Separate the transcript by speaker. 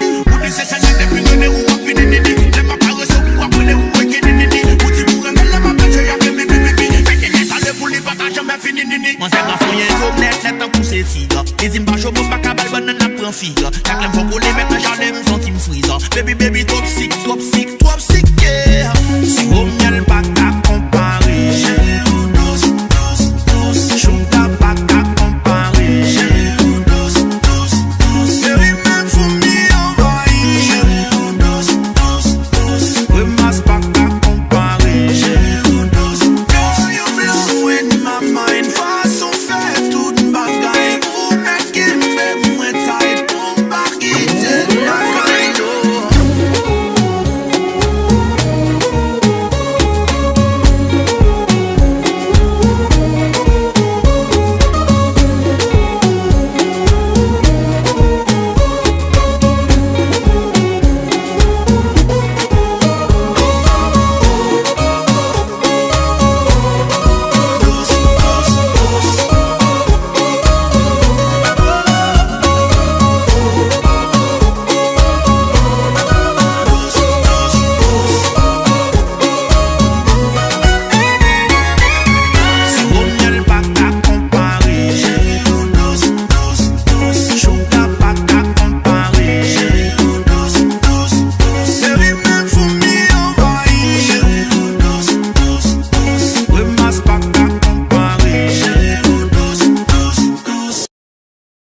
Speaker 1: Ou dis c'est ça, j'ai plus donné ou à finir nini. Les ma pas reçu ou à brûler ou à quitter nini. Ou si vous remèlez ma pêche, y'a fait mi. Allez pour les bagages, jamais fini nini. Mon zèbre a fouillé comme net en poussé tigre. Les imbachos pour pas cabal, bonne n'a pris figue. Chaque l'aime faut rouler, maintenant j'en aime son team freezer. Baby, toxic.